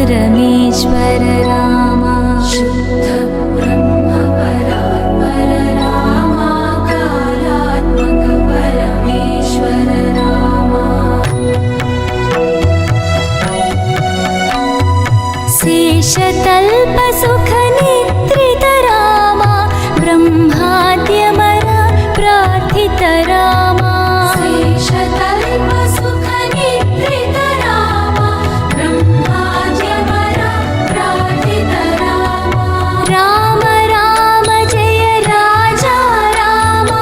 परमेश्वर रामा शुद्ध ब्रह्म परात्पर रामा कालात्मक परमेश्वर रामा शेषतल्प सुख निद्रित रामा ब्रह्माद्यमर प्रार्थित रामा शेषतल्प सुख निद्रित रामा ब्रह्माद्यमर प्रार्थित रामा राम राम जय राजा रामा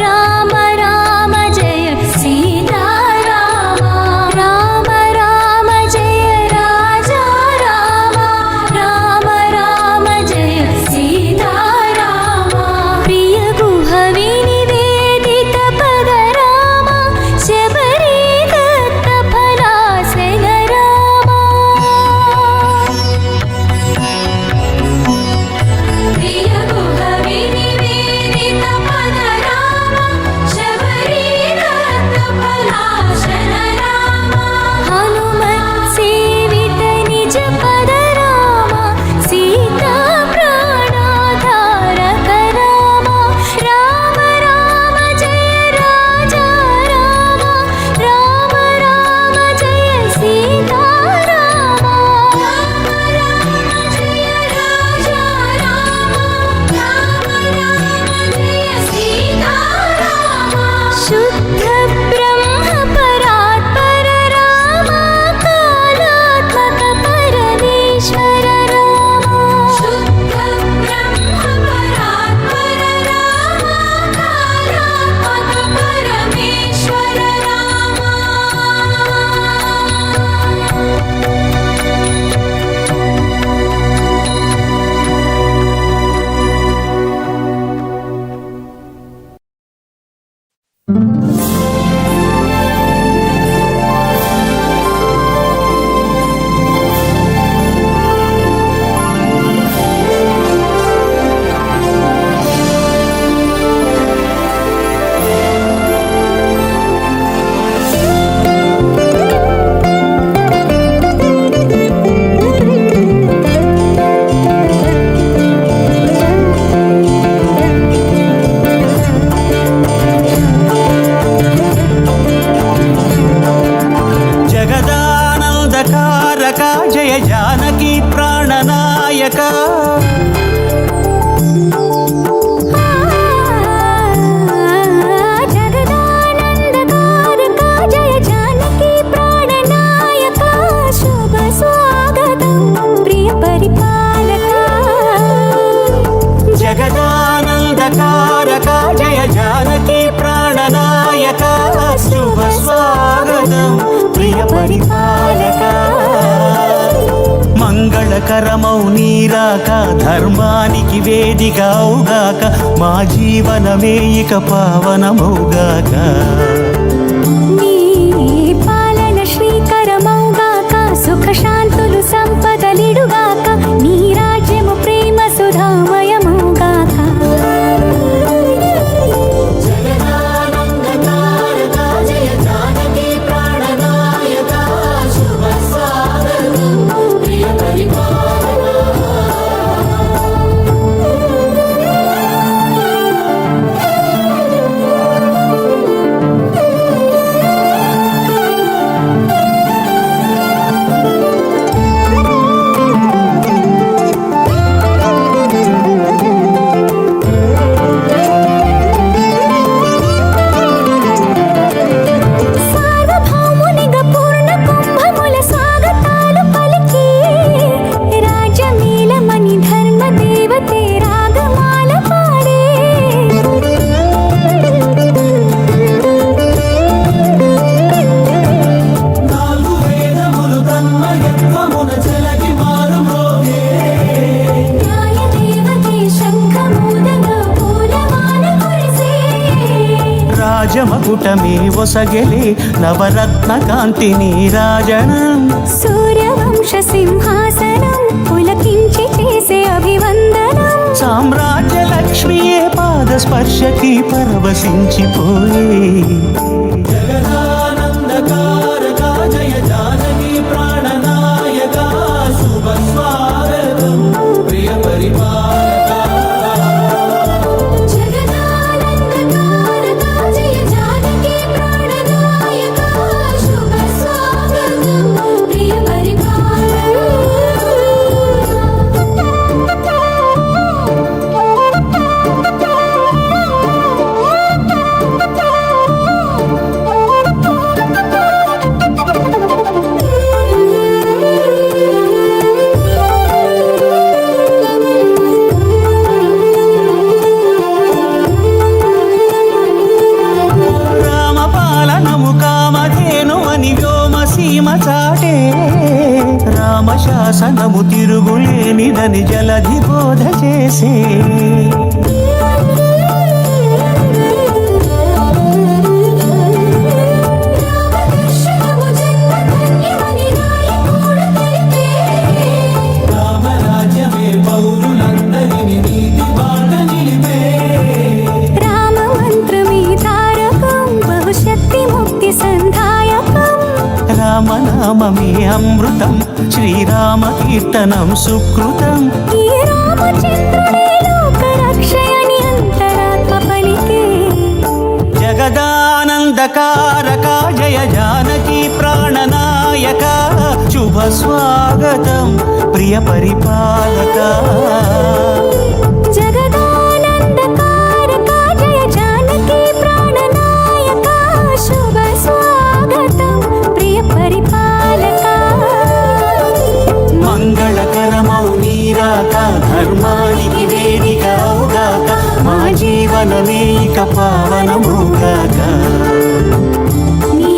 राम राम जय सीता रामा राम राम जय राजा रामा राम राम जय सीता रामा प्रिय गुह विनिवेदित पद रामा शबरी दत्त फलासन रामा प्रिय गुह विनिवेदित पद रामा शबरी दत्त फलासन रामा हनुमत् सेवित निज पद रामा सीता प्राणाधारक रामा राम राम जय राजा रामा राम राम जय सीता रामा राम राम जय राजा रामा राम राम जय सीता रामा शुद्ध ब्रह्म परात्पर रामा कालात्मक परमेश्वर रामा शुद्ध ब्रह्म परात्पर रामा कालात्मक परमेश्वर रामा జగదానందకారక జయ జానకి ప్రాణనాయక जगदानन्दकारक जय जानकी प्राणनायक शुभ स्वागतं प्रिय परिपालक జగదానందకారక జయ జానకి ప్రాణనాయక శుభ స్వాగతం ప్రియ పరిపాలక మంగళకరమౌ నీరాక ధర్మానికి వేదిక అవుగాక మా జీవనమే ఇక పావనమౌగాక నీ పాలన శ్రీకరమౌగాక సుఖ శాంతులు సంపదలిడుగాక నీ రాజ్యము ప్రేమ సుధామయమౌగాక సార్వభౌమునిగా పూర్ణ కుంభముల స్వాగతాలు పలికి రాజమేళమణి ధర్మ దేవతే రాగమాల పాడే నాలుగు వేదములు తన్మయత్వమున చెలగి మారు మ్రోగే న్యాయ దేవతే శంఖమూదగా పూలమాల కురిసే రాజమకుటమే ఒసగెలే నవరత్న కాంతి నీరాజనం సూర్యవంశ సింహాసనం పులకించి చేసే అభివందనం సామ్రాజ్య లక్ష్మియే పాద స్పర్శకి పరవశించిపోయే జగదానందకారక జయ జానకి ప్రాణనాయక శుభ జ్ఞానము తిరుగులేనిదని జలధి బోధ చేసే రామరాజ్యమే పౌరులందరినీ నీతి బాట నిలిపే రామ మంత్రమే తారకం బహుశక్తి ముక్తి సంధాయకం రామనామమే అమృతం శ్రీరామ కీర్తనం సుకృతం ఈ రామచంద్రుడే లోక రక్షయని అంతరాత్మ పలికే జగదానందకారక జయ జానకి ప్రాణనాయక శుభ స్వాగతం ప్రియ పరిపాలక జగదానందకారక జయ జానకి ప్రాణనాయక శుభ స్వాగతం ప్రియ పరిపాలక మంగళకరమౌ నీరాక ధర్మానికి వేదిక అవుగాక మా జీవనమే ఇక పావనముగాక నీ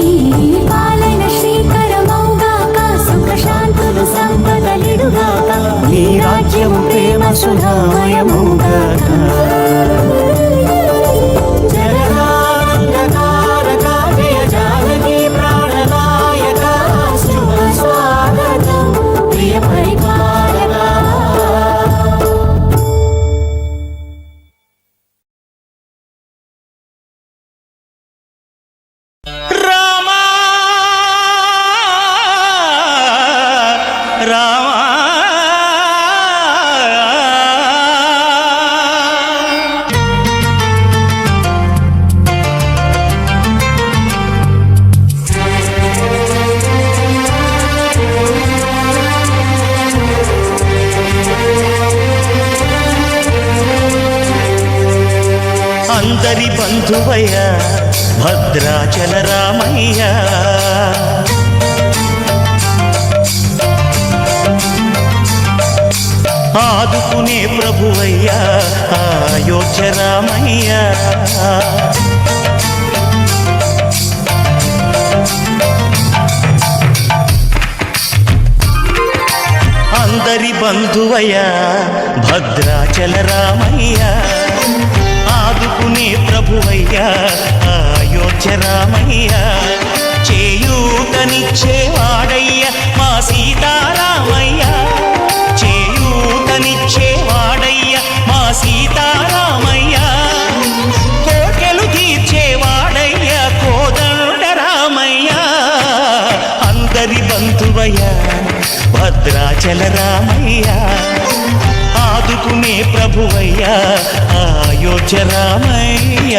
పాలన శ్రీకరమౌగాక సుఖ శాంతులు సంపదలిడుగాక నీ రాజ్యము ప్రేమ సుధామయముగాక జగదానందకారక జయ జానకి ప్రాణనాయక శుభ స్వాగతం ప్రియ పరిపాలక రామా రామా అందరి బంధువయ్య భద్రాచల రామయ్య ఆదుకునే ప్రభువయ్య అయోధ్య రామయ్య అందరి బంధువయ్య భద్రాచల రామయ్య ఆదుకునే ప్రభువయ్య అయోధ్య రామయ్య చేయూతనిచ్చేవాడయ్య మా సీతారామయ్య చేయూతనిచ్చేవాడయ్య మా సీతారామయ్య కోటెలు తీర్చేవాడయ్య కోదండ రామయ్య అందరి బంధువయ్య భద్రాచల రామయ్య ఆదుకునే ప్రభువయ్య అయోధ్య రామయ్య